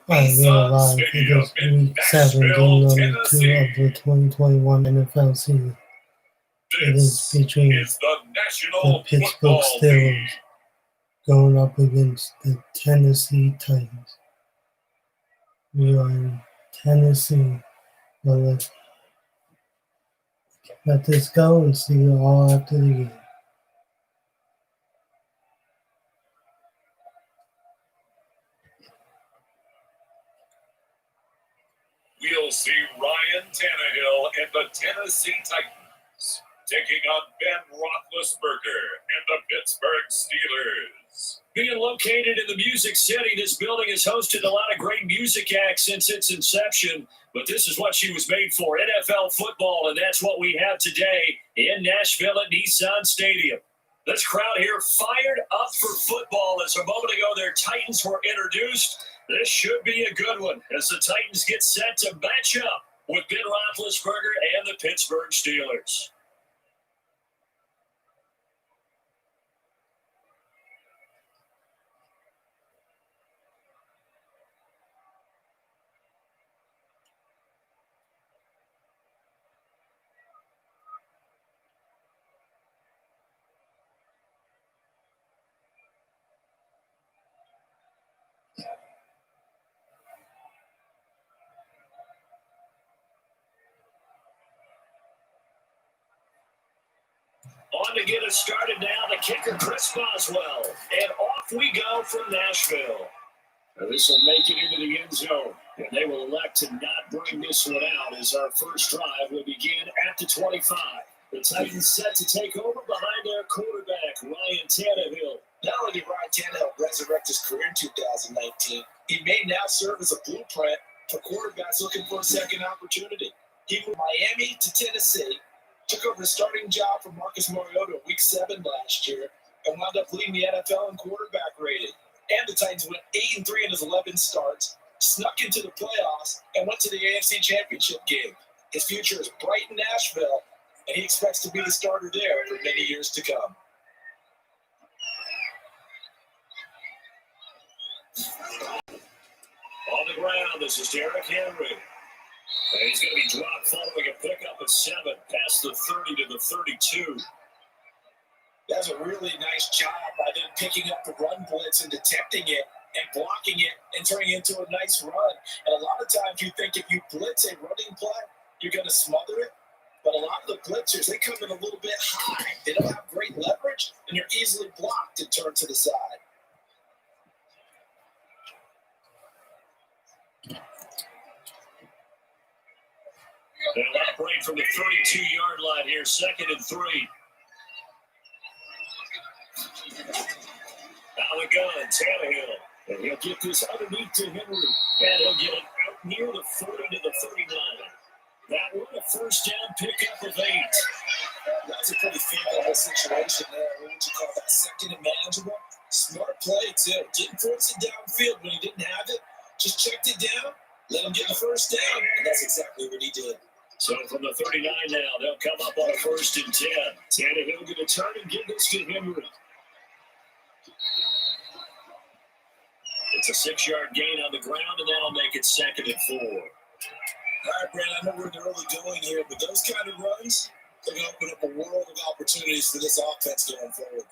Alright, we are live. It is week 7, game number 2 of the 2021 NFL season. It is between the Pittsburgh Steelers going up against the Tennessee Titans. We are in Tennessee. But let's let this go and see it all after the game. We'll see Ryan Tannehill and the Tennessee Titans taking on Ben Roethlisberger and the Pittsburgh Steelers. Being located in the Music City, this building has hosted a lot of great music acts since its inception, but this is what she was made for, NFL football, and that's what we have today in Nashville at Nissan Stadium. This crowd here fired up for football as a moment ago their Titans were introduced. This should be a good one as the Titans get set to match up with Ben Roethlisberger and the Pittsburgh Steelers. On to get us started now, the kicker, Chris Boswell. And off we go from Nashville. Now this will make it into the end zone. And they will elect to not bring this one out as our first drive will begin at the 25. The Titans set to take over behind their quarterback, Ryan Tannehill. Not only did Ryan Tannehill resurrect his career in 2019, he may now serve as a blueprint for quarterbacks looking for a second opportunity. He moved Miami to Tennessee, took over the starting job from Marcus Mariota in Week 7 last year, and wound up leading the NFL in quarterback rating. And the Titans went 8-3 in his 11 starts, snuck into the playoffs, and went to the AFC Championship game. His future is bright in Nashville, and he expects to be the starter there for many years to come. On the ground, this is Derrick Henry. And he's going to be dropped following a pickup of 7, past the 30 to the 32. That's a really nice job by them picking up the run blitz and detecting it and blocking it and turning it into a nice run. And a lot of times you think if you blitz a running play, you're going to smother it. But a lot of the blitzers, they come in a little bit high. They don't have great leverage, and you're easily blocked and turned to the side. They'll operate from the 32-yard line here, 2nd and 3. Now the gun, Tannehill. And he'll get this underneath to Henry. And he'll get it out near the 40 to the 39. That one, a first down pickup of 8. That's a pretty favorable situation there. What would you call that? Second and manageable? Smart play, too. Didn't force it downfield when he didn't have it. Just checked it down, let him get the first down, and that's exactly what he did. So from the 39 now, they'll come up on a 1st and 10. Tannehill going to turn and give this to Henry. It's a 6-yard gain on the ground, and that'll make it 2nd and 4. All right, Brad, I know we're in the early going here, but those kind of runs are going to open up a world of opportunities for this offense going forward.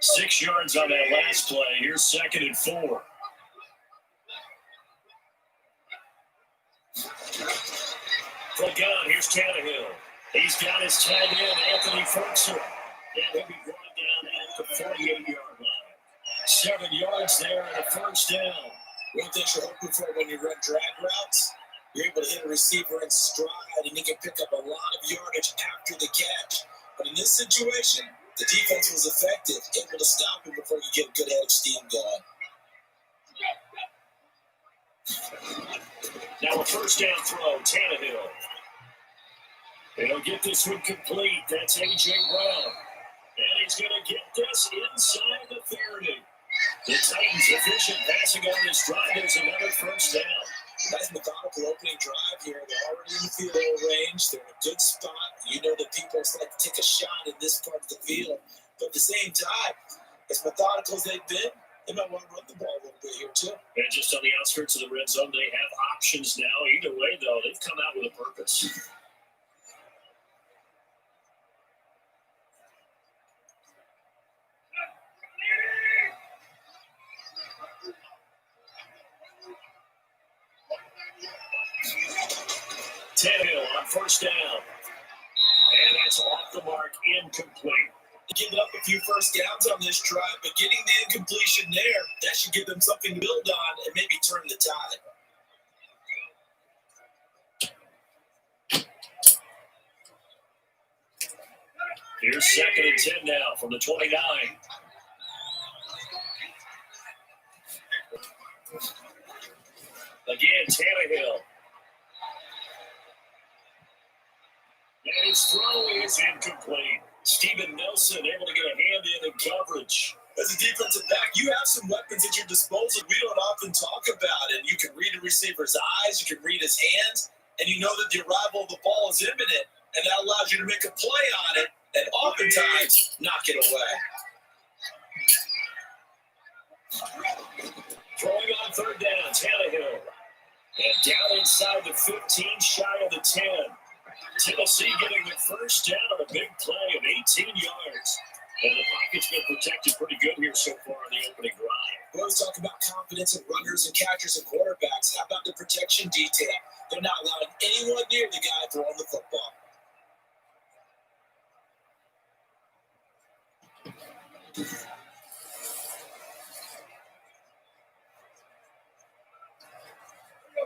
Six yards on that last play. Here's 2nd and 4. From gun, here's Tannehill. He's got his tight end, Anthony Ferguson. And he'll be brought down at the 48-yard line. 7 yards there and a first down. One thing you're hoping for when you run drag routes, you're able to hit a receiver in stride, and he can pick up a lot of yardage after the catch. But in this situation, the defense was effective, able to stop him before you get a good head of steam going. Now a first down throw, Tannehill. He'll get this one complete. That's A.J. Brown. And he's going to get this inside the 30. The Titans efficient passing on this drive is another first down. Nice methodical opening drive here. They're already in the field goal range. They're in a good spot. You know that people like to take a shot in this part of the field. But at the same time, as methodical as they've been, they might want to run the ball a little bit here too. And just on the outskirts of the red zone, they have options now. Either way, though, they've come out with a purpose. Tannehill on first down. And it's off the mark, incomplete. Giving up a few first downs on this drive, but getting the incompletion there, that should give them something to build on and maybe turn the tide. Here's 2nd and 10 now from the 29. Again, Tannehill. And his throw is incomplete. Steven Nelson able to get a hand in coverage. As a defensive back, you have some weapons at your disposal we don't often talk about. And you can read a receiver's eyes, you can read his hands, and you know that the arrival of the ball is imminent, and that allows you to make a play on it and oftentimes knock it away. Throwing on third down, Tannehill. And down inside the 15, shy of the 10. Tennessee getting the first down on a big play of 18 yards. And the pocket's been protected pretty good here so far in the opening drive. We always talk about confidence in runners and catchers and quarterbacks. How about the protection detail? They're not allowing anyone near the guy throwing the football.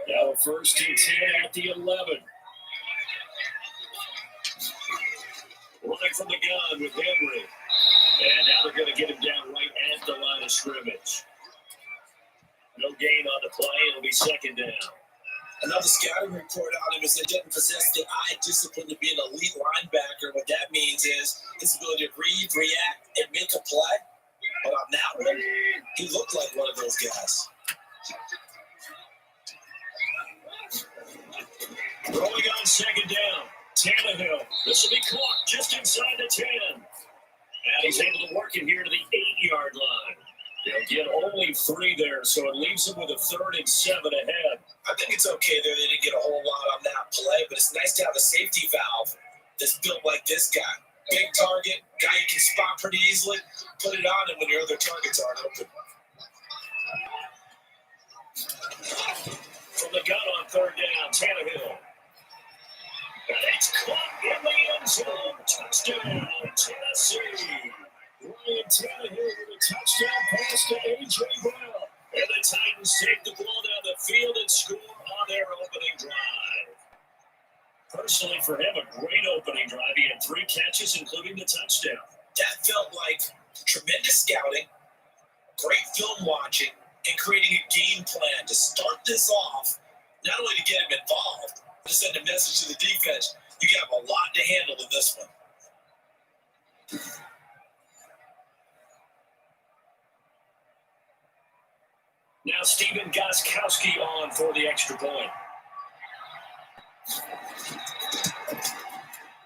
Now first and 10 at the 11. Running from the gun with Henry. And now they're going to get him down right at the line of scrimmage. No gain on the play. It'll be 2nd down. Another scouting report on him is that he doesn't possess the eye discipline to be an elite linebacker. What that means is his ability to read, react, and make a play. But on that one, he looked like one of those guys. Rolling on 2nd down. Tannehill. This will be caught just inside the 10. And he's able to work it here to the 8-yard line. They'll get only 3 there, so it leaves them with a 3rd and 7 ahead. I think it's okay there. They didn't get a whole lot on that play, but it's nice to have a safety valve that's built like this guy. Big target, guy you can spot pretty easily. Put it on him when your other targets aren't open. From the gun on 3rd down, Tannehill. And it's caught in the end zone. Touchdown, Tennessee. Ryan Tannehill with a touchdown pass to A.J. Brown. And the Titans take the ball down the field and score on their opening drive. Personally, for him, a great opening drive. He had 3 catches, including the touchdown. That felt like tremendous scouting, great film watching, and creating a game plan to start this off, not only to get him involved, but to send a message to the defense. You have a lot to handle in this one. Now Stephen Gostkowski on for the extra point.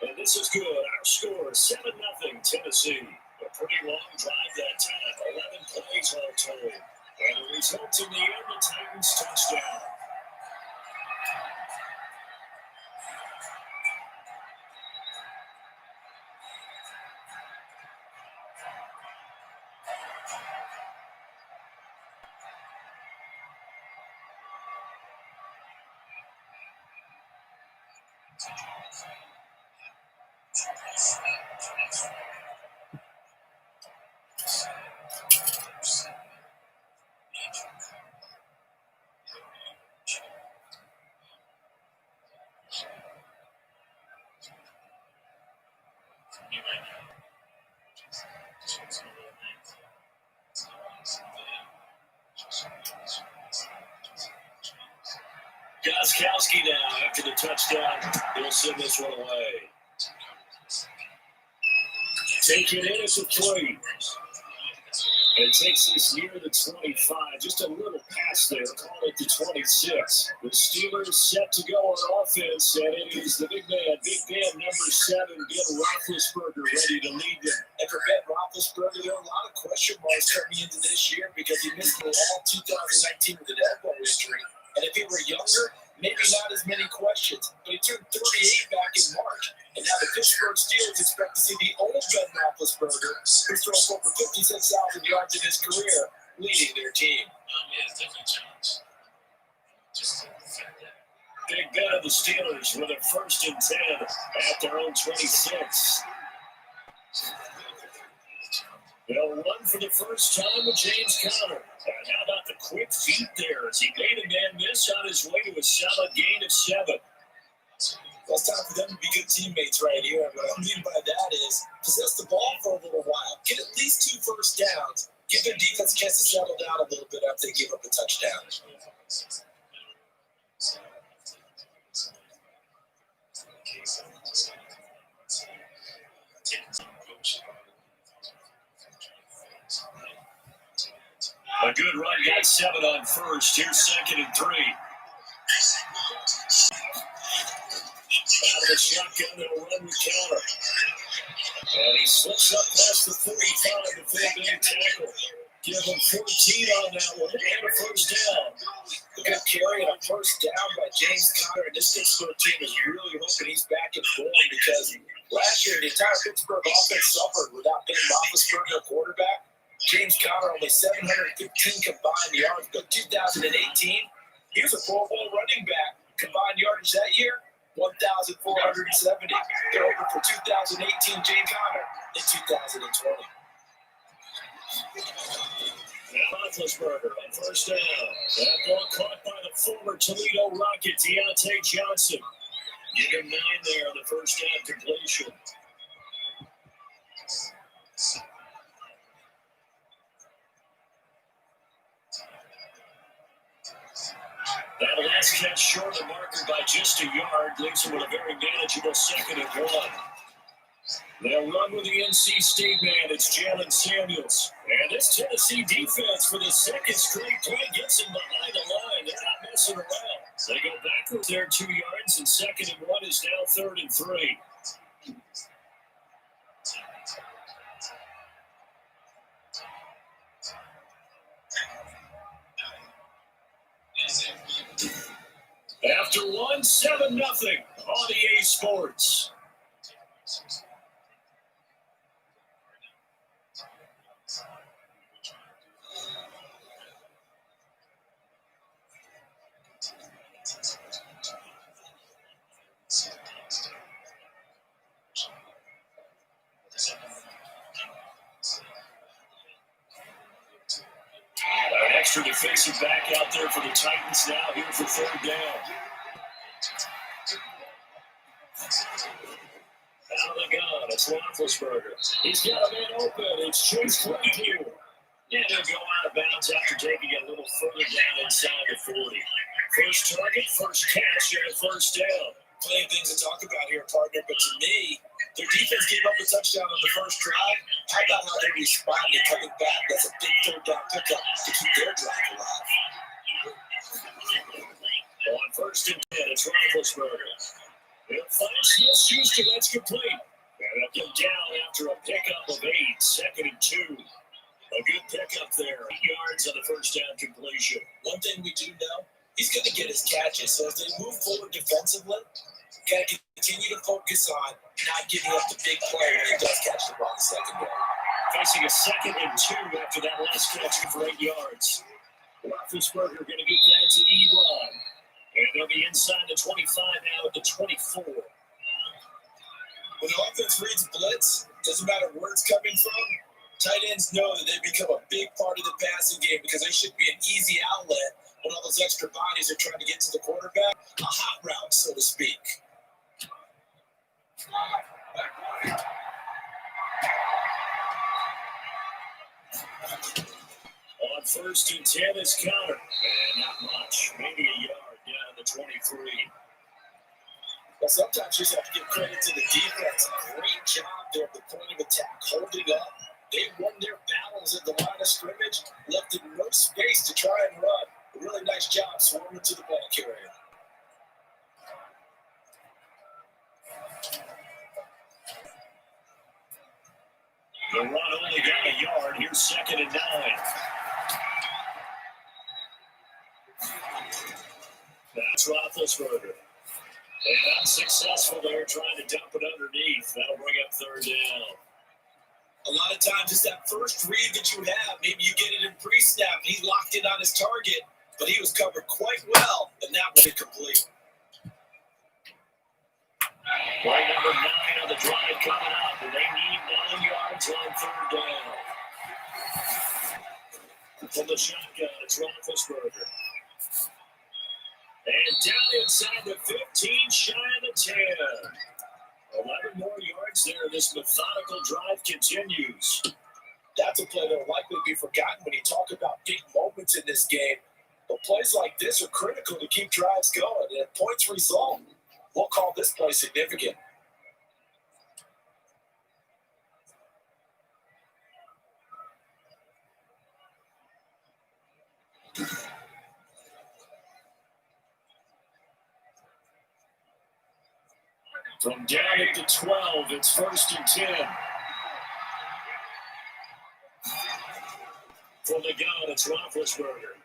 And this is good. Our score is 7-0 Tennessee. A pretty long drive that time. 11 plays all told. And the result in the end, the Titans touchdown. Gostkowski now after the touchdown. He'll send this one away. Take it in as a 3. And it takes us near the 25, just a little past there, call it the 26. The Steelers set to go on offense, and it is the big man, Big Ben, number 7, Ben Roethlisberger, ready to lead them. And for Ben Roethlisberger, there are a lot of question marks coming into this year because he missed all 2019 with an elbow injury. And if he were younger, maybe not as many questions. But he turned 38 back in March. And now the Pittsburgh Steelers expect to see the old Ben Roethlisberger, who's thrown for over 56,000 yards in his career, leading their team. Yeah, it's definitely a challenge. Just the fact that Big Ben of the Steelers with a 1st and 10 at their own 26. They'll run for the first time with James Conner. And how about the quick feet there as he made a man miss on his way to a solid gain of 7. Well, it's time for them to be good teammates right here. And what I mean by that is possess the ball for a little while, get at least 2 first downs, give their defense a chance to settle down a little bit after they give up a touchdown. A good run, got 7 on first. Here's 2nd and 3. Out of the shotgun, they'll run with Conner. And he slips up past the 45 before being tackled. Give him 14 on that one and a first down. A good carry and a first down by James Conner. And this Pittsburgh team is really hoping he's back in form because last year the entire Pittsburgh offense suffered without Ben Roethlisberger, quarterback. James Conner only 715 combined yards, but 2018, he was a Pro Bowl running back. Combined yardage that year, 1,470. They're hoping for 2018 James Conner in 2020. Now Roethlisberger on first down. That ball caught by the former Toledo Rocket, Deontay Johnson. Give him 9 there on the first down completion. That last catch short of the marker by just a yard leaves him with a very manageable 2nd and 1. They'll run with the NC State man. It's Jalen Samuels. And this Tennessee defense for the 2nd straight play gets him behind the line. They're not messing around. They go backwards there 2 yards, and 2nd and 1 is now 3rd and 3. After 1, 7-0 on EA Sports. An extra defensive back out there for the Titans now here for 3rd down. Out of the gun, it's Roethlisberger. He's got a man open. It's Chase Claypool. And he'll go out of bounds after taking it a little further down inside the 40. First target, first catch, and first down. Plenty of things to talk about here, partner, but to me, their defense gave up a touchdown on the first drive. How about how they responded coming back? That's a big 3rd down pickup to keep their drive alive. On 1st and 10, it's Roethlisberger. He'll find Smith-Schuster, that's complete. And he'll get down after a pickup of 8, 2nd and 2. A good pickup there, 8 yards on the first down completion. One thing we do know, he's going to get his catches. So as they move forward defensively, got to continue to focus on not giving up the big play when he does catch the ball in secondary. Facing a 2nd and 2 after that last catch for 8 yards. Roethlisberger going to get that to Ebron. And they'll be inside the 25 now at the 24. When the offense reads blitz, doesn't matter where it's coming from, tight ends know that they become a big part of the passing game because they should be an easy outlet when all those extra bodies are trying to get to the quarterback. A hot route, so to speak. On 1st and 10 is Conner. And not much, maybe a yard down at the 23. But sometimes you just have to give credit to the defense. Great job there at the point of attack, holding up, They won their battles at the line of scrimmage, left them no space to try and run. A really nice job swarming to the ball carrier. The run only got a yard. Here's 2nd and 9. That's Roethlisberger. And unsuccessful there, trying to dump it underneath. That'll bring up 3rd down. A lot of times it's that first read that you have. Maybe you get it in pre-snap, and he locked in on his target, but he was covered quite well, and that was incomplete. Play number 9 on the drive coming up, and they need 9 yards on 3rd down. From the shotgun, it's Roethlisberger. And down inside the 15, shy of the 10. 11 more yards there. This methodical drive continues. That's a play that will likely be forgotten when you talk about big moments in this game. But plays like this are critical to keep drives going. And if points result, we'll call this play significant. From down at the 12, it's 1st and 10. From the gun, it's Roethlisberger.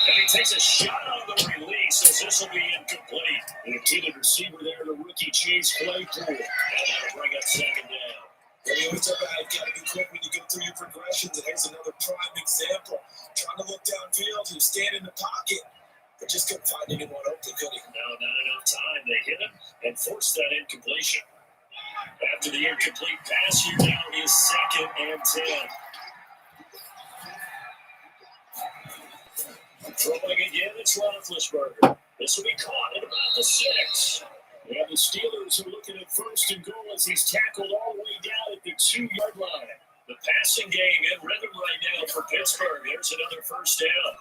And he takes a shot on the release as this will be incomplete. The intended receiver there, the rookie Chase Claypool. And that'll bring up 2nd down. When you always talk about you got to be quick when you go through your progressions, and here's another prime example. Trying to look downfield, you stand in the pocket, but just couldn't find anyone open, could he? No, not enough time. They hit him and forced that incompletion. After the incomplete pass, here now is 2nd and 10. Throwing again, it's Roethlisberger. This will be caught at about the 6. And the Steelers are looking at 1st and goal as he's tackled all the way down at the 2-yard line. The passing game in rhythm right now for Pittsburgh. There's another 1st down.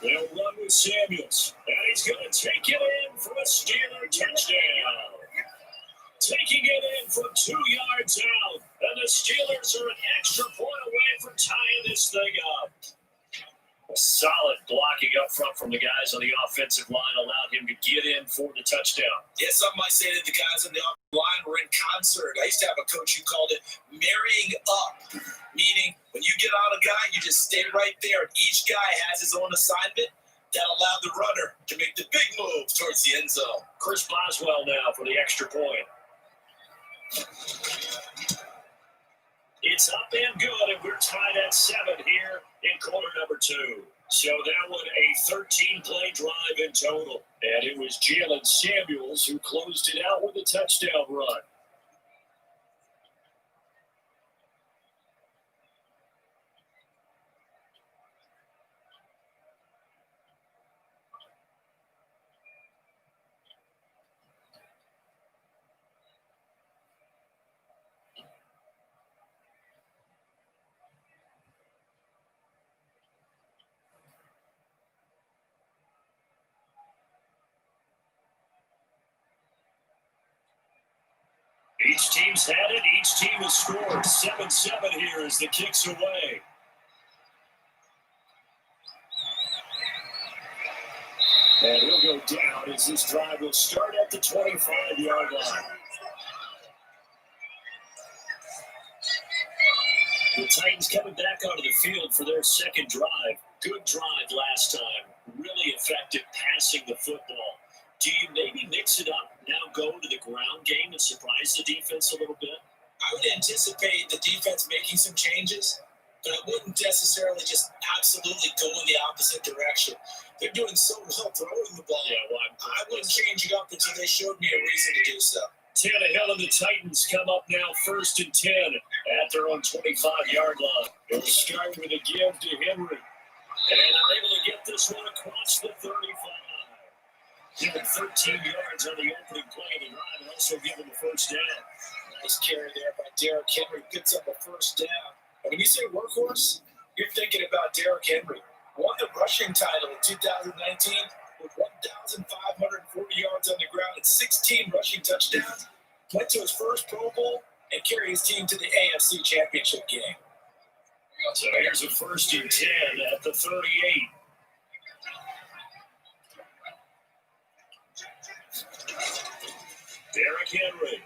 They'll run with Samuels, and he's going to take it in for a Steeler touchdown. Taking it in from 2 yards out, and the Steelers are an extra point away from tying this thing up. A solid blocking up front from the guys on the offensive line allowed him to get in for the touchdown. Yes, some might say that the guys on the offensive line were in concert. I used to have a coach who called it marrying up, meaning when you get on a guy, you just stay right there. And each guy has his own assignment that allowed the runner to make the big move towards the end zone. Chris Boswell now for the extra point. It's up and good, and we're tied at 7 here in quarter number 2. So that was a 13-play drive in total, and it was Jalen Samuels who closed it out with a touchdown run. Each team's had it. Each team has scored. 7-7 here as the kick's away. And he'll go down as this drive will start at the 25-yard line. The Titans coming back onto the field for their second drive. Good drive last time. Really effective passing the football. Do you maybe mix it up, now go to the ground game and surprise the defense a little bit? I would anticipate the defense making some changes, but I wouldn't necessarily just absolutely go in the opposite direction. They're doing so well throwing the ball. Yeah, well, I wouldn't change it up until they showed me a reason to do so. Tannehill and the Titans come up now 1st and 10 at their own 25-yard line. They'll start with a give to Henry. And they're able to get this one across the 35. Given 13 yards on the opening play of the drive and also given the first down. Nice carry there by Derrick Henry. Picks up a first down. And when you say workhorse, you're thinking about Derrick Henry. Won the rushing title in 2019 with 1,540 yards on the ground and 16 rushing touchdowns. Went to his first Pro Bowl and carried his team to the AFC Championship game. So here's a 1st and 10 at the 38. Derrick Henry.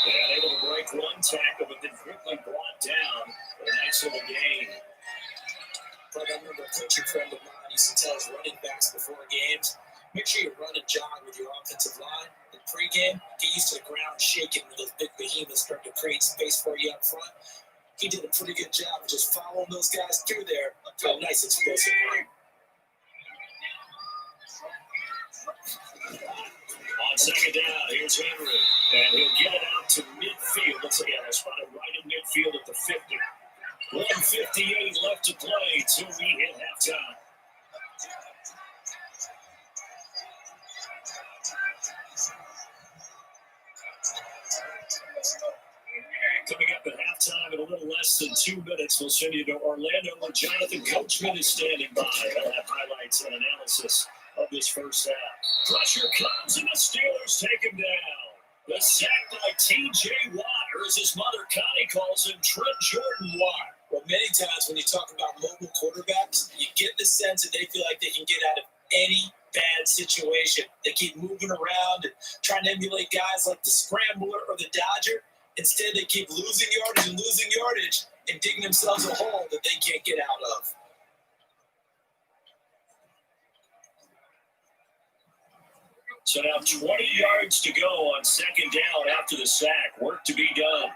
And able to break one tackle, but then quickly brought down for a nice little gain. I remember a coaching friend of mine used to tell his running backs before games, make sure you run and jog with your offensive line. In pregame, get used to the ground shaking when those big behemoths start to create space for you up front. He did a pretty good job of just following those guys through there to a nice explosive run. On second down, here's Henry. And he'll get it out to midfield. Looks like they're spotted right in midfield at the 50. 1:58 left to play till we hit halftime. Coming up at halftime in a little less than 2 minutes, we'll send you to Orlando where Jonathan Coachman is standing by. He'll have highlights and analysis of this first half. Pressure comes and the Steelers take him down. The sack by T.J. Watt, or as his mother Connie calls him, Trent Jordan Watt. Well, many times when you talk about mobile quarterbacks, you get the sense that they feel like they can get out of any bad situation. They keep moving around and trying to emulate guys like the Scrambler or the Dodger. Instead, they keep losing yardage and digging themselves a hole that they can't get out of. So now 20 yards to go on second down after the sack. Work to be done.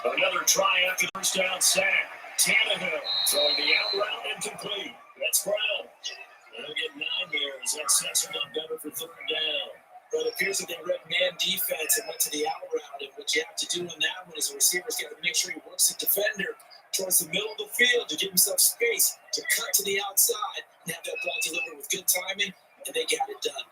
Another try after the first down sack. Tannehill throwing the out route incomplete. That's Brown. They'll get 9 there as that sets them up better for third down. But it appears that they read man defense and went to the out route. And what you have to do in that one is the receiver's got to make sure he works the defender towards the middle of the field to give himself space to cut to the outside and have that ball delivered with good timing, and they got it done.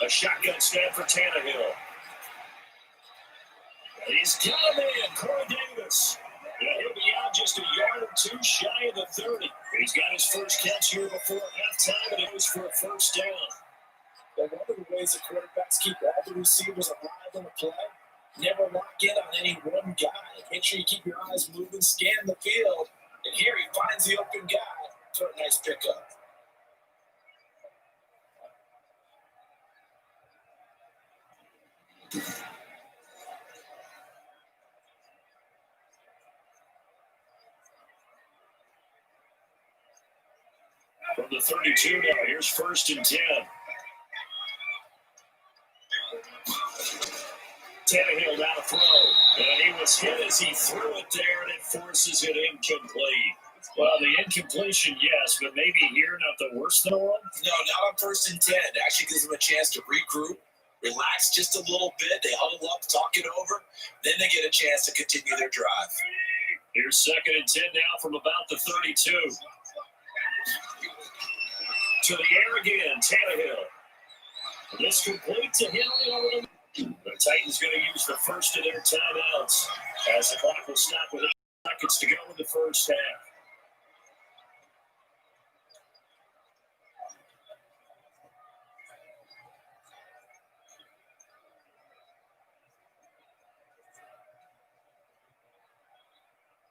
A shotgun snap for Tannehill. He's got a man, Corey Davis. And he'll be out just a yard or two shy of the 30. He's got his first catch here before halftime, and it was for a first down. Well, one of the ways the quarterbacks keep all the receivers alive on the play, never lock in on any one guy. Make sure you keep your eyes moving, scan the field, and here he finds the open guy for a nice pickup. From the 32 now, here's 1st and 10. Tannehill down a throw, and he was hit as he threw it there, and it forces it incomplete. Well, the incompletion, yes, but maybe here not the worst in the world? No, not on 1st and 10. It actually gives them a chance to regroup, relax just a little bit. They huddle up, talk it over. Then they get a chance to continue their drive. Here's 2nd and 10 now from about the 32. To the air again, Tannehill. This completes a hit over the... The Titans going to use the first of their timeouts as the clock will stop with 8 seconds to go in the first half.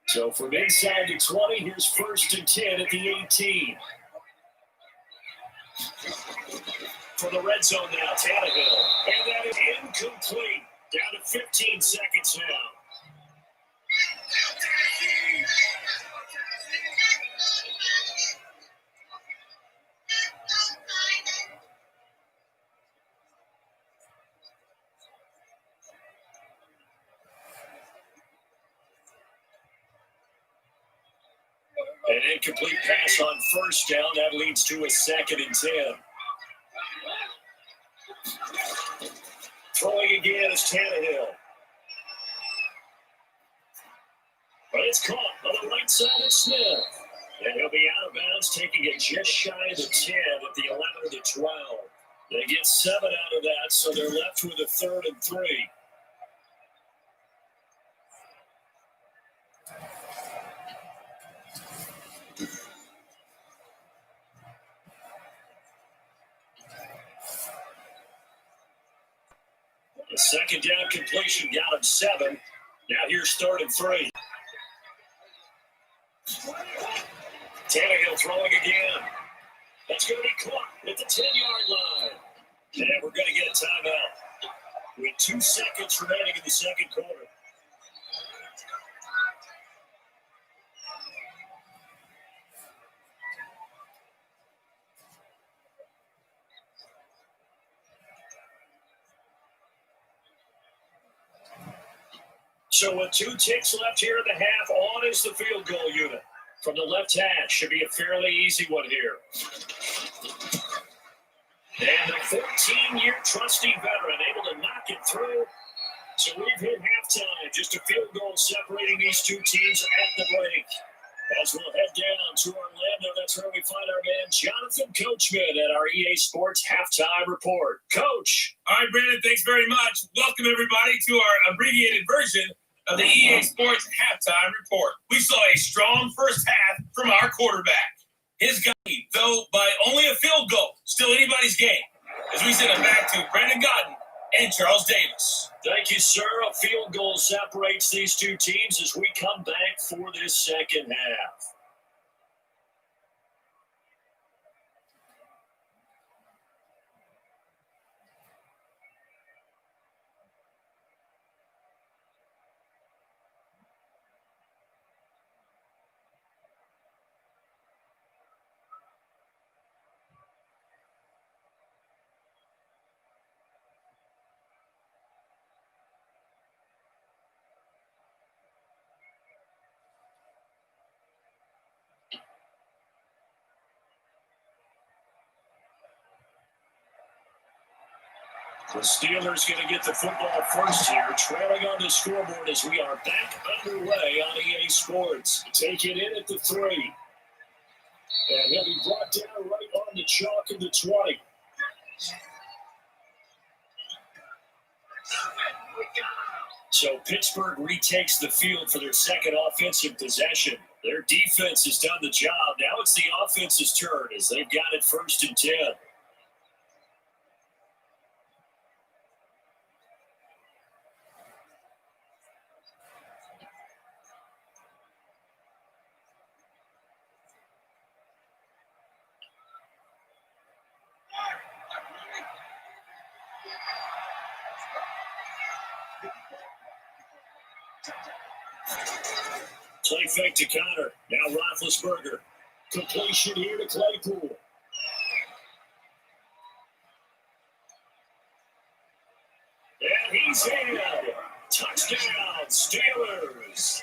So from inside the 20, here's 1st and 10 at the 18. For the red zone now, Tannehill. And that is incomplete. Down to 15 seconds now. An incomplete pass on first down. That leads to a 2nd and 10. Throwing again is Tannehill. But it's caught on the right side of Smith. And he'll be out of bounds, taking it just shy of the 10 at the 11 of the 12. They get 7 out of that, so they're left with a 3rd and 3. The 2nd down completion got him 7. Now here's 3rd and 3. Tannehill throwing again. That's going to be caught at the 10-yard line. And we're going to get a timeout with 2 seconds remaining in the 2nd quarter. So with 2 ticks left here in the half, on is the field goal unit. From the left hash, should be a fairly easy one here. And the 14-year trusty veteran able to knock it through. So we've hit halftime. Just a field goal separating these 2 teams at the break. As we'll head down to Orlando, that's where we find our man Jonathan Coachman at our EA Sports Halftime Report. Coach. All right, Brandon, thanks very much. Welcome, everybody, to our abbreviated version of the EA Sports Halftime Report. We saw a strong first half from our quarterback. His guy, though by only a field goal, still anybody's game. As we send it back to Brandon Godden and Charles Davis. Thank you, sir. A field goal separates these 2 teams as we come back for this 2nd half. The Steelers going to get the football first here, trailing on the scoreboard as we are back underway on EA Sports. Take it in at the 3. And he'll be brought down right on the chalk of the 20. So Pittsburgh retakes the field for their 2nd offensive possession. Their defense has done the job. Now it's the offense's turn as they've got it 1st and 10. Play fake to Connor. Now Roethlisberger. Completion here to Claypool. And he's in. Touchdown, Steelers.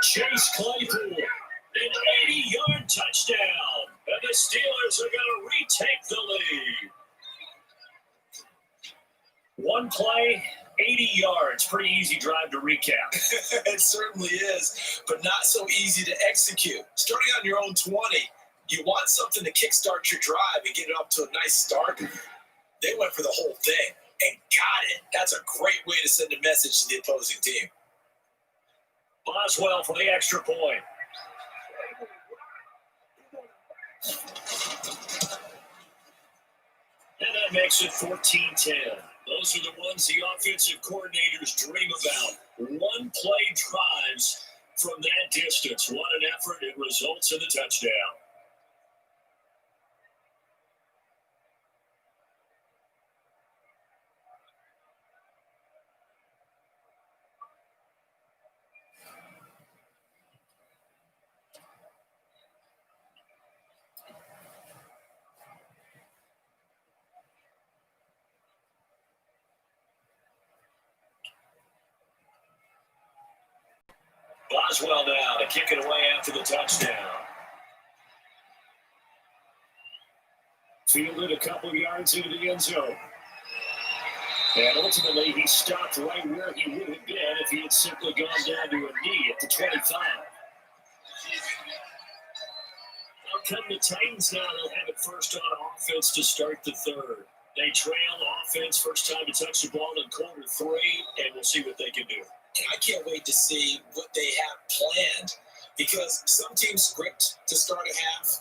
Chase Claypool. An 80-yard touchdown. And the Steelers are going to retake the lead. One play, 80 yards. Pretty easy drive to recap. It certainly is, but not so easy to execute. Starting on your own 20, you want something to kickstart your drive and get it up to a nice start. They went for the whole thing and got it. That's a great way to send a message to the opposing team. Boswell for the extra point. And that makes it 14-10. Those are the ones the offensive coordinators dream about. One play drives from that distance. What an effort. It results in the touchdown. Boswell now to kick it away after the touchdown. Fielded a couple yards into the end zone. And ultimately, he stopped right where he would have been if he had simply gone down to a knee at the 25. Now come the Titans now. They'll have it first on offense to start the third. They trail offense, first time to touch the ball in quarter 3, and we'll see what they can do. And I can't wait to see what they have planned, because some teams script to start a half.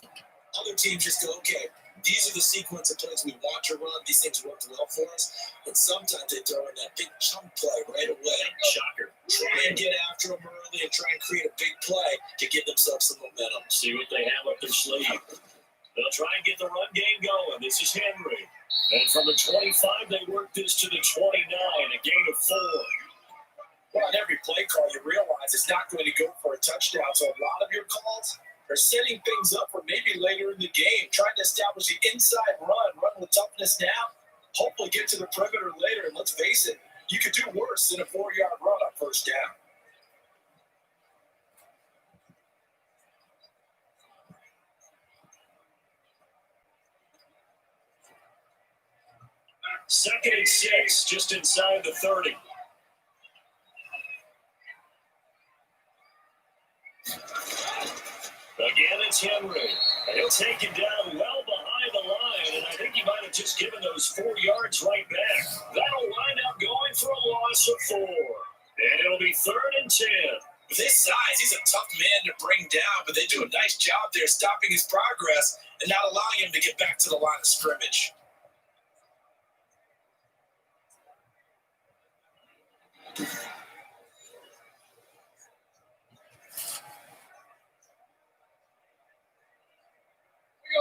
Other teams just go, okay, these are the sequence of plays we want to run. These things worked well for us. And sometimes they throw in that big chunk play right away. Shocker. Try and get after them early and try and create a big play to give themselves some momentum. See what they have up their sleeve. They'll try and get the run game going. This is Henry. And from the 25, they work this to the 29, a gain of 4. Well, on every play call, you realize it's not going to go for a touchdown. So a lot of your calls are setting things up for maybe later in the game, trying to establish the inside run with toughness now, hopefully get to the perimeter later. And let's face it, you could do worse than a 4-yard run on first down. Second and 6, just inside the 30. Again, it's Henry. He'll take him down well behind the line, and I think he might have just given those 4 yards right back. That'll wind up going for a loss of 4. And it'll be 3rd and 10. With his size, he's a tough man to bring down, but they do a nice job there stopping his progress and not allowing him to get back to the line of scrimmage.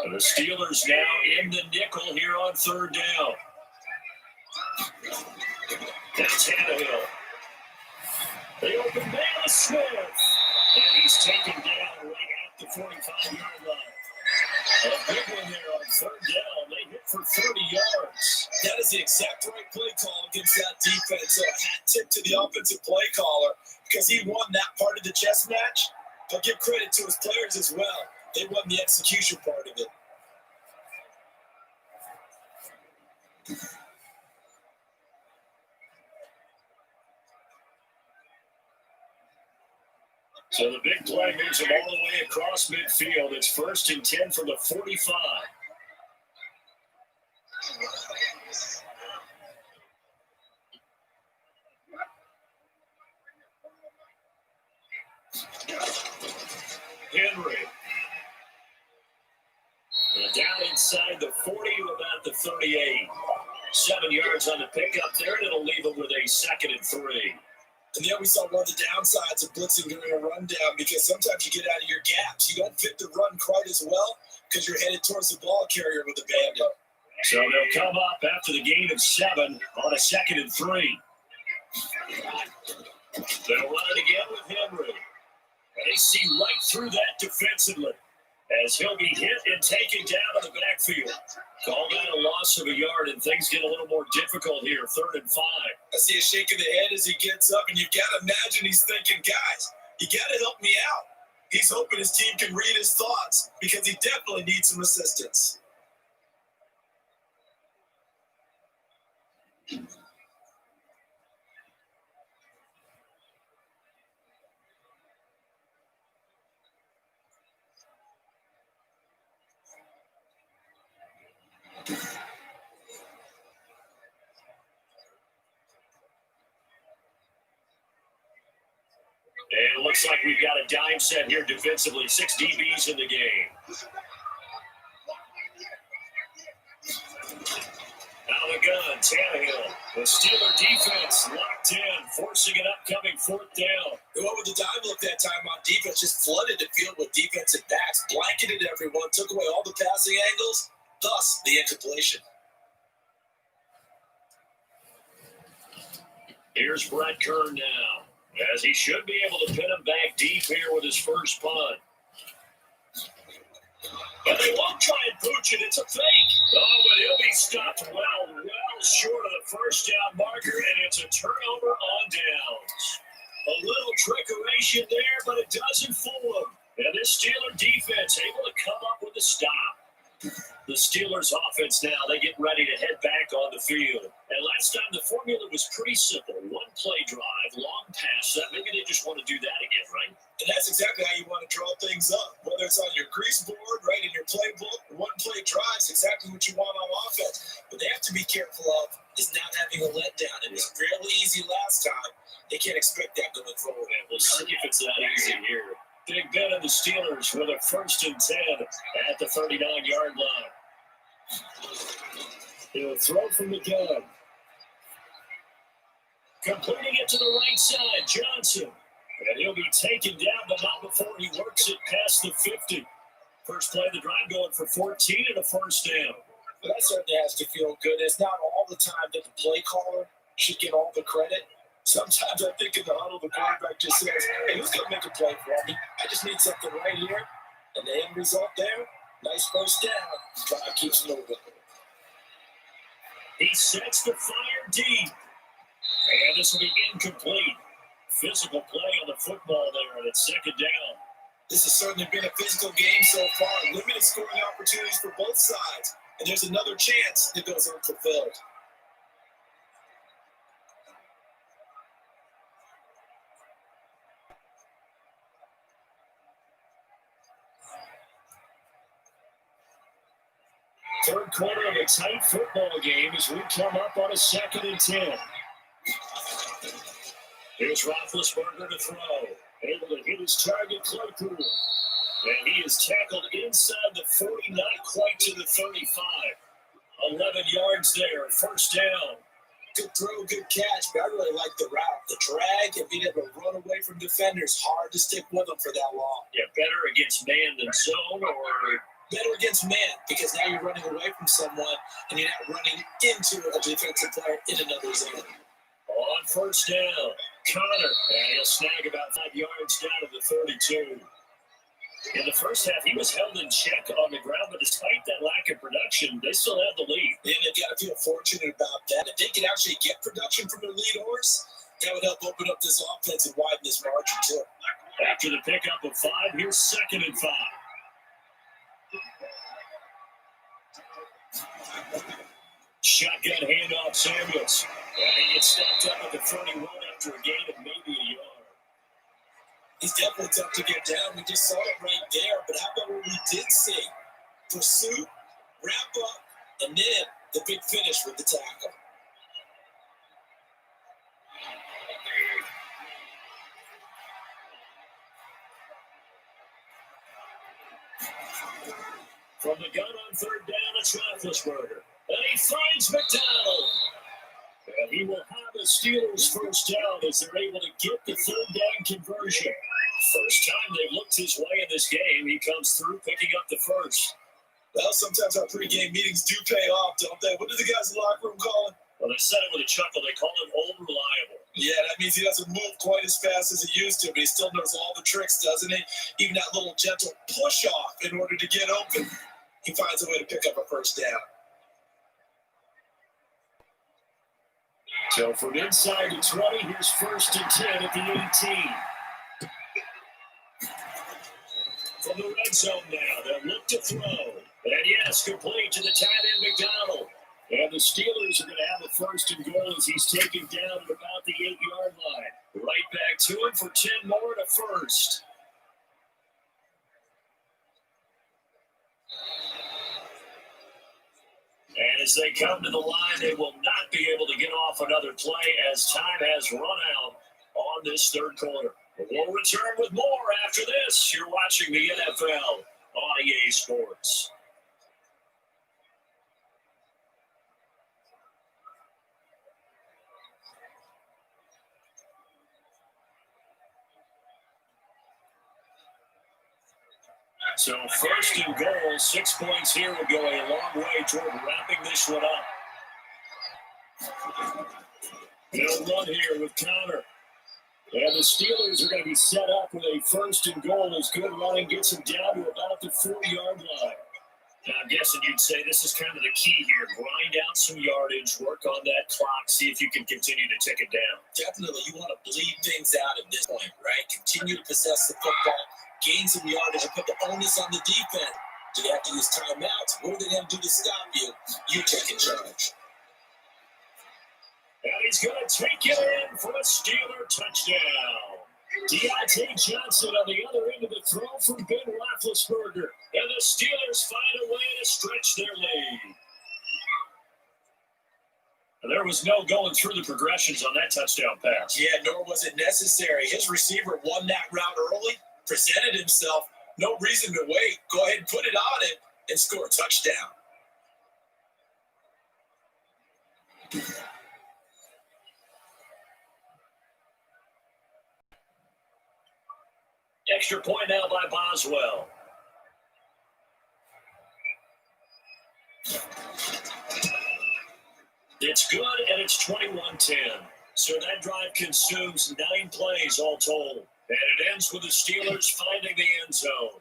The Steelers now in the nickel here on 3rd down. That's Tannehill. They open man to Smith. And he's taken down right at the 45-yard line. A big one there on 3rd down. They hit for 30 yards. That is the exact right play call against that defense. So a hat tip to the offensive play caller, because he won that part of the chess match. But give credit to his players as well. They won the execution part of it. So the big play moves him all the way across midfield. It's 1st and 10 from the 45. Henry. Down inside the 40 to about the 38. 7 yards on the pickup there, and it'll leave him with a 2nd and 3. And there we saw one of the downsides of blitzing during a rundown, because sometimes you get out of your gaps. You don't fit the run quite as well because you're headed towards the ball carrier with the bandit. So they'll come up after the gain of 7 on a 2nd and 3. They'll run it again with Henry. And they see right through that defensively, as he'll be hit and taken down in the backfield. Called out a loss of a yard, and things get a little more difficult here. 3rd and 5. I see a shake of the head as he gets up, and you've got to imagine he's thinking, guys, you got to help me out. He's hoping his team can read his thoughts, because he definitely needs some assistance. And it looks like we've got a dime set here defensively. 6 DBs in the game. Out of the gun, Tannehill. The Steeler defense locked in, forcing an upcoming 4th down. And what would the dime look that time on defense? Just flooded the field with defensive backs, blanketed everyone, took away all the passing angles, thus the incompletion. Here's Brett Kern now, as he should be able to pin him back deep here with his first punt. But they won't try and pooch it. It's a fake. Oh, but he'll be stopped well short of the first down marker, and it's a turnover on downs. A little trickeration there, but it doesn't fool him. And this Steeler defense able to come up with a stop. The Steelers offense now. They get ready to head back on the field. And last time the formula was pretty simple. One play drive, long pass. Maybe they just want to do that again, right? And that's exactly how you want to draw things up. Whether it's on your grease board, right, in your playbook, one play drive is exactly what you want on offense. But they have to be careful of is not having a letdown. It was fairly easy last time. They can't expect that going forward. And we'll see if it's that easy here. Big Ben and the Steelers with a 1st and 10 at the 39-yard line. He'll throw from the gun. Completing it to the right side, Johnson. And he'll be taken down, but not before he works it past the 50. First play of the drive going for 14 and a 1st down. Well, that certainly has to feel good. It's not all the time that the play caller should get all the credit. Sometimes I think in the huddle, the quarterback just says, hey, who's going to make a play for me? I just need something right here. And the end result there, nice 1st down. Drive keeps moving. He sets the fire deep. And this will be incomplete. Physical play on the football there, and it's 2nd down. This has certainly been a physical game so far. Limited scoring opportunities for both sides. And there's another chance that goes unfulfilled. Third quarter of a tight football game as we come up on a 2nd and 10. Here's Roethlisberger to throw. Able to hit his target, Claypool. And he is tackled inside the 40, not quite to the 35. 11 yards there, 1st down. Good throw, good catch, but I really like the route. The drag and being able to run away from defenders, hard to stick with them for that long. Yeah, better against man than zone, or better against man, because now you're running away from someone and you're not running into a defensive player in another zone. On 1st down, Connor, and he'll snag about 5 yards down to the 32. In the first half, he was held in check on the ground, but despite that lack of production, they still had the lead. And they've got to feel fortunate about that. If they can actually get production from their lead horse, that would help open up this offense and widen this margin too. After the pickup of 5, here's 2nd and 5. Shotgun handoff, Samuels. And he gets stopped up at the 31 after a gain of maybe a yard. He's definitely tough to get down. We just saw it right there. But how about what we did see? Pursuit, wrap up, and then the big finish with the tackle. From the gun on 3rd down, it's Roethlisberger. And he finds McDonald. And he will have the Steelers 1st down as they're able to get the 3rd down conversion. First time they've looked his way in this game. He comes through picking up the 1st. Well, sometimes our pregame meetings do pay off, don't they? What do the guys in the locker room call him? Well, they said it with a chuckle. They call him old reliable. Yeah, that means he doesn't move quite as fast as he used to, but he still knows all the tricks, doesn't he? Even that little gentle push-off in order to get open. He finds a way to pick up a 1st down. So from inside the 20, here's 1st and 10 at the 18. From the red zone now, they'll look to throw. And yes, complete to the tight end, McDonald. And the Steelers are going to have the 1st and goal as he's taken down at about the 8-yard line. Right back to him for 10 more and a 1st. And as they come to the line, they will not be able to get off another play as time has run out on this 3rd quarter. We'll return with more after this. You're watching the NFL on EA Sports. So 1st and goal, 6 points here will go a long way toward wrapping this one up. They'll run here with Connor. And the Steelers are going to be set up with a 1st and goal as good running gets them down to about the 40-yard line. Now, I'm guessing you'd say this is kind of the key here. Grind out some yardage, work on that clock, see if you can continue to tick it down. Definitely, you want to bleed things out at this point, right? Continue to possess the football, gain some yardage, and put the onus on the defense. Do they have to use timeouts? What are they going to do to stop you? You take in charge. And he's going to take it in for a Steeler touchdown. Deontay Johnson on the other end of the throw from Ben Roethlisberger. And the Steelers find a way to stretch their lead. And there was no going through the progressions on that touchdown pass. Yeah, nor was it necessary. His receiver won that route early, presented himself. No reason to wait. Go ahead and put it on him and score a touchdown. Extra point now by Boswell. It's good, and it's 21-10. So that drive consumes 9 plays all told. And it ends with the Steelers finding the end zone.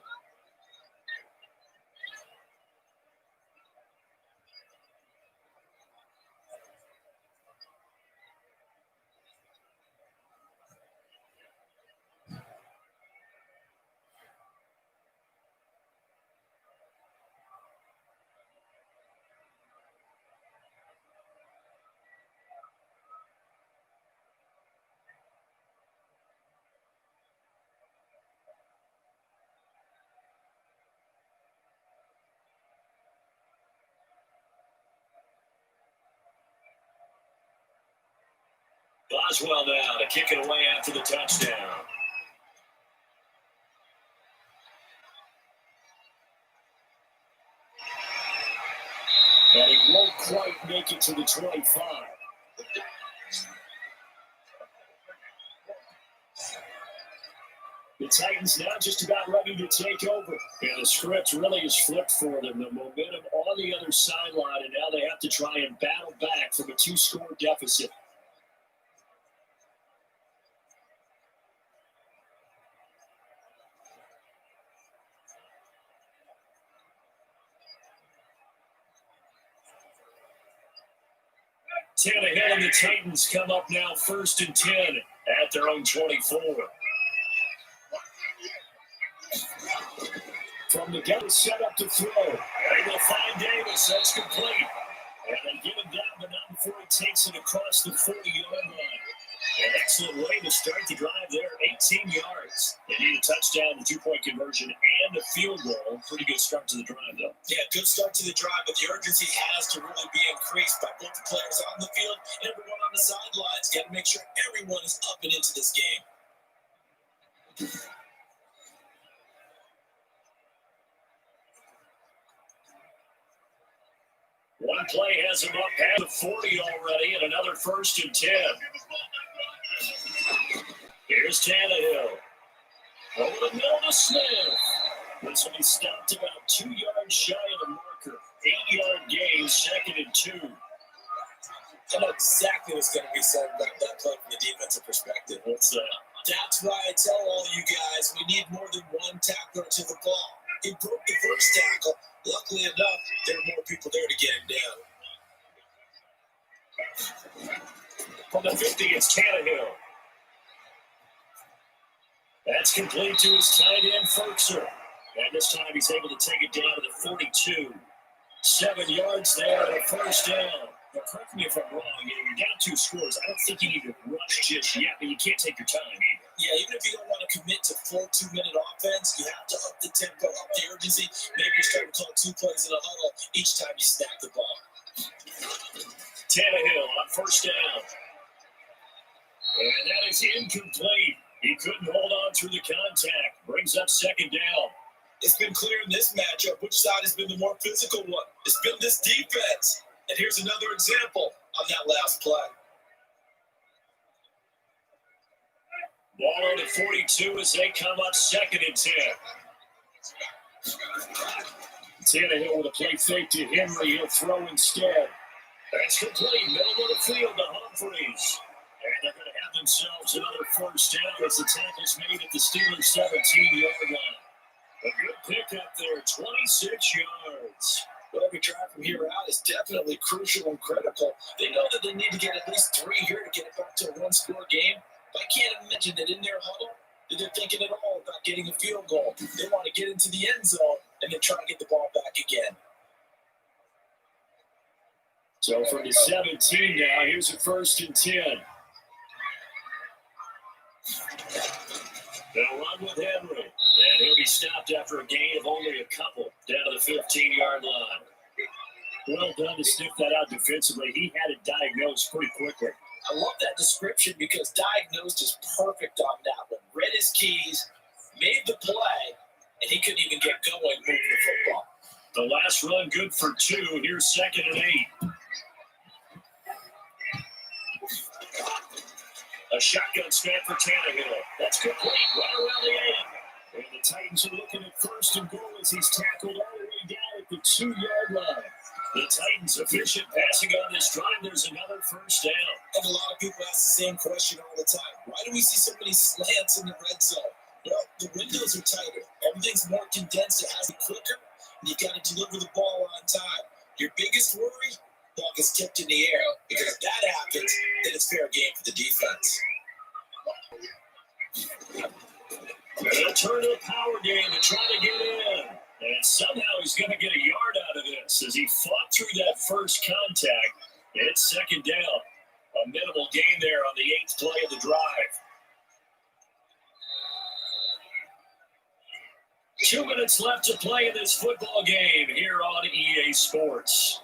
Boswell now to kick it away after the touchdown. And he won't quite make it to the 25. The Titans now just about ready to take over. And the script really is flipped for them. The momentum on the other sideline, and now they have to try and battle back from a 2-score deficit. Tannehill and the Titans come up now 1st and 10 at their own 24. From the gun set up to throw. They will find Davis. That's complete. And they give him down, but not before he takes it across the 40-yard line. An excellent way to start the drive there, 18 yards. They need a touchdown, a 2-point conversion, and a field goal. Pretty good start to the drive, though. Yeah, good start to the drive, but the urgency has to really be increased by both the players on the field and everyone on the sidelines. Got to make sure everyone is up and into this game. One play has him up at the 40 already, and another 1st and 10. Here's Tannehill. Over the middle to Smith. This will be stopped about 2 yards shy of the marker. 8-yard gain, 2nd and 2. I know exactly what's going to be said about that play from the defensive perspective. What's that? That's why I tell all you guys we need more than one tackler to the ball. He broke the first tackle. Luckily enough, there were more people there to get him down. From the 50, it's Tannehill. That's complete to his tight end, Ferkser. And this time he's able to take it down to the 42. 7 yards there and a 1st down. Now, correct me if I'm wrong. You're down 2 scores. I don't think you need to rush just yet, but you can't take your time either. Yeah, even if you don't want to commit to full 2-minute offense, you have to up the tempo, up the urgency. Maybe you're starting to call 2 plays in a huddle each time you snap the ball. Tannehill on 1st down. And that is incomplete. He couldn't hold on through the contact. Brings up 2nd down. It's been clear in this matchup which side has been the more physical one. It's been this defense. And here's another example on that last play. Ball on the 42 as they come up 2nd and 10. Tannehill with a play fake to Henry. He'll throw instead. That's complete. Middle of the field to Humphries. And they're going to have themselves another 1st down as the tackle's made at the Steelers' 17-yard line. A good pickup there, 26 yards. But every drive from here out is definitely crucial and critical. They know that they need to get at least 3 here to get it back to a 1-score game. But I can't imagine that in their huddle that they're thinking at all about getting a field goal. They want to get into the end zone and then try to get the ball back again. So from the 17 now, here's a 1st and 10. They'll run with Henry, and he'll be stopped after a gain of only a couple down to the 15-yard line. Well done to sniff that out defensively. He had it diagnosed pretty quickly. I love that description because diagnosed is perfect on that one. Read his keys, made the play, and he couldn't even get going moving the football. The last run good for 2. Here's 2nd and 8. A shotgun snap for Tannehill. That's complete right around the 8. And the Titans are looking at 1st and goal as he's tackled all the way down at the 2-yard line. The Titans efficient passing on this drive. There's another 1st down. And a lot of people ask the same question all the time. Why do we see so many slants in the red zone? Well, the windows are tighter. Everything's more condensed. It has to be quicker. And you got to deliver the ball on time. Your biggest worry? Ball gets tipped in the air. Because if that happens, then it's fair game for the defense. And a turn of power game to try to get in. And somehow he's going to get a yard out of this as he fought through that first contact. It's 2nd down. A minimal gain there on the 8th play of the drive. 2 minutes left to play in this football game here on EA Sports.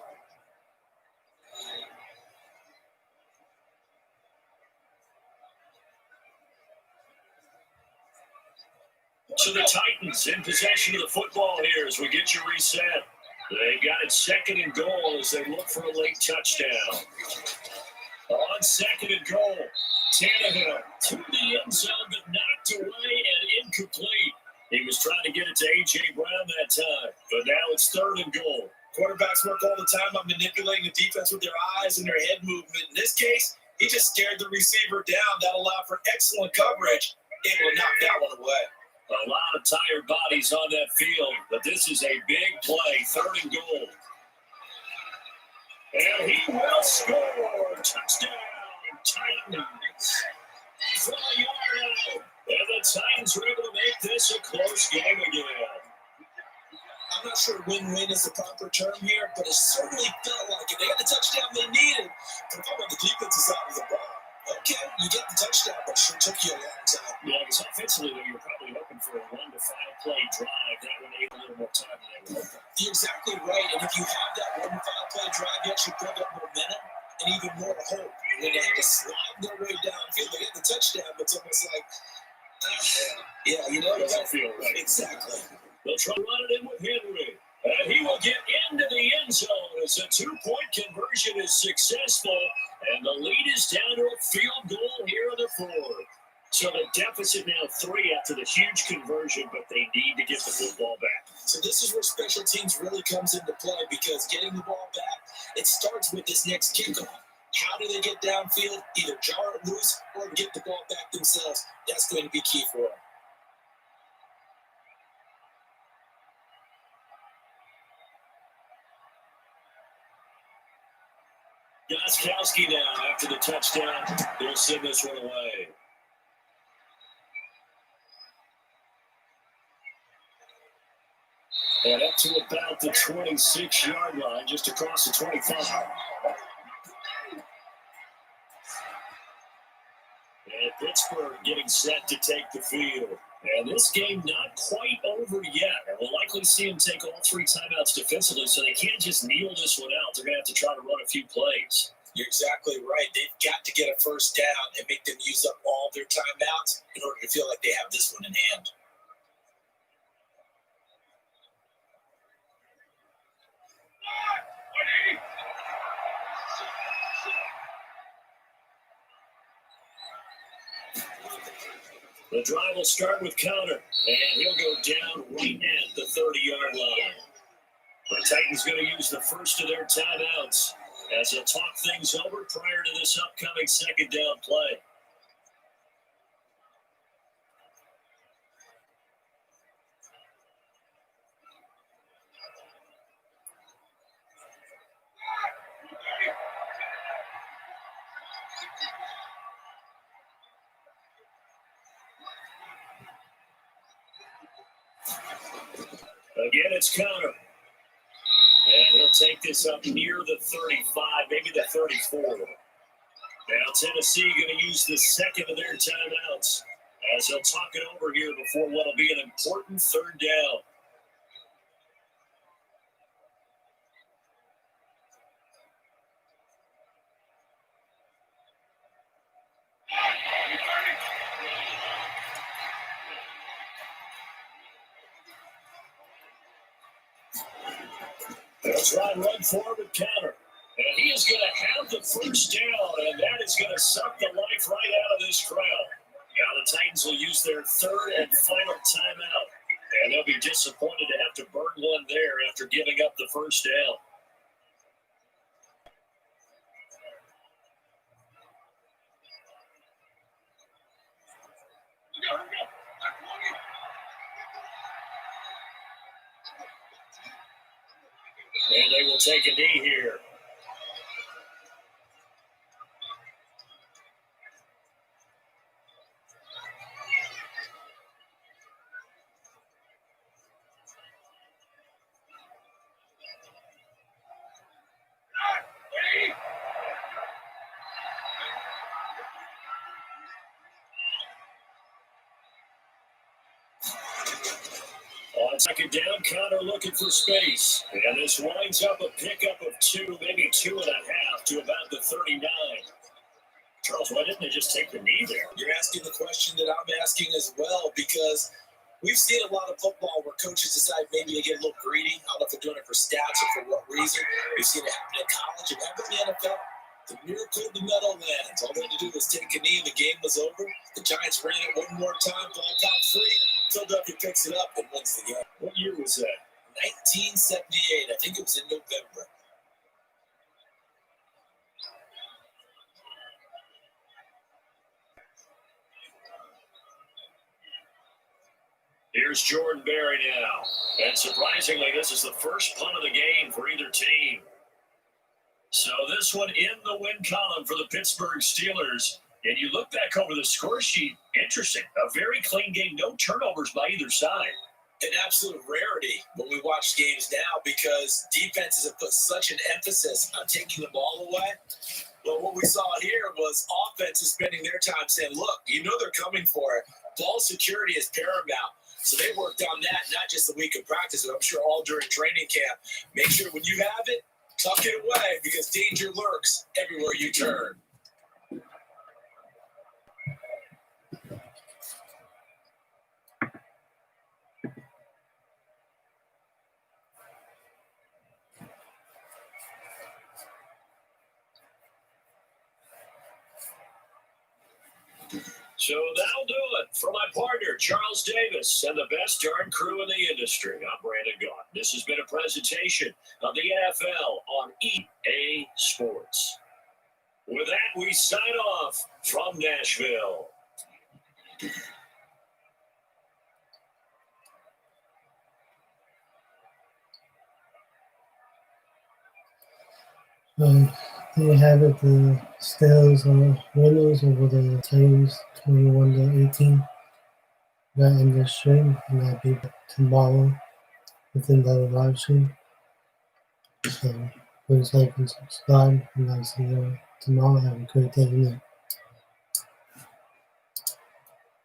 So the Titans in possession of the football here as we get you reset. They've got it 2nd and goal as they look for a late touchdown. On 2nd and goal, Tannehill to the end zone, but knocked away and incomplete. He was trying to get it to A.J. Brown that time, but now it's 3rd and goal. Quarterbacks work all the time on manipulating the defense with their eyes and their head movement. In this case, he just stared the receiver down. That allowed for excellent coverage, able to knock that one away. A lot of tired bodies on that field, but this is a big play, 3rd and goal. And he will score. Touchdown, Titans. From a yard out. And the Titans were able to make this a close game again. I'm not sure win-win is the proper term here, but it certainly felt like it. They had the touchdown they needed. But how about the defensive side of the ball? Okay, you get the touchdown, but it sure took you a long time. Yeah, because offensively, though, you're probably hoping for a 1 to 5 play drive. That would take a little more time than they were hoping. You're exactly right. And if you have that 1 to 5 play drive, you actually build up momentum and even more hope. When they had to slide their way downfield, they get the touchdown, but it's almost like, yeah, you know, It doesn't feel right. Exactly. They'll try to run it in with Henry. And he will get into the end zone as a 2-point conversion is successful. And the lead is down to a field goal here in the 4th. So the deficit now 3 after the huge conversion, but they need to get the football back. So this is where special teams really comes into play because getting the ball back, it starts with this next kickoff. How do they get downfield? Either jar it loose or get the ball back themselves. That's going to be key for them. Gostkowski now after the touchdown. They'll send this one away. And up to about the 26-yard line, just across the 25. And Pittsburgh getting set to take the field. And this game not quite over yet. And we'll likely see them take all 3 timeouts defensively, so they can't just kneel this one out. They're going to have to try to run a few plays. You're exactly right. They've got to get a first down and make them use up all their timeouts in order to feel like they have this one in hand. The drive will start with Counter, and he'll go down right at the 30-yard line. The Titans going to use the first of their timeouts as they'll talk things over prior to this upcoming 2nd down play. Again, it's Connor. And he'll take this up near the 35, maybe the 34. Now Tennessee going to use the second of their timeouts as they'll talk it over here before what will be an important third down. They'll try and run forward with Connor. And he is going to have the first down, and that is going to suck the life right out of this crowd. Now the Titans will use their third and final timeout, and they'll be disappointed to have to burn one there after giving up the first down. And they will take a knee here. On second down, Connor looking for space. And this winds up a pickup of 2, maybe 2.5 to about the 39. Charles, why didn't they just take the knee there? You're asking the question that I'm asking as well, because we've seen a lot of football where coaches decide maybe to get a little greedy. I don't know if they're doing it for stats or for what reason. We've seen it happen in college and happen in the NFL. The miracle of the Meadowlands. All they had to do was take a knee and the game was over. The Giants ran it one more time, ball top free. Philadelphia picks it up and wins the game. What year was that? 1978. I think it was in November. Here's Jordan Berry now. And surprisingly, this is the first punt of the game for either team. So this one in the win column for the Pittsburgh Steelers. And you look back over the score sheet, interesting. A very clean game, no turnovers by either side. An absolute rarity when we watch games now, because defenses have put such an emphasis on taking the ball away. But what we saw here was offenses spending their time saying, look, you know they're coming for it. Ball security is paramount. So they worked on that, not just the week of practice, but I'm sure all during training camp. Make sure when you have it, tuck it away, because danger lurks everywhere you turn. So that'll do it for my partner, Charles Davis, and the best darn crew in the industry. I'm Brandon Gaunt. This has been a presentation of the NFL on EA Sports. With that, we sign off from Nashville. There you have it. The Steelers are winners over the Titans, 21-18. That in the stream, and that'll be tomorrow within the live stream. So please like and subscribe, and I'll see you tomorrow. Have a great day.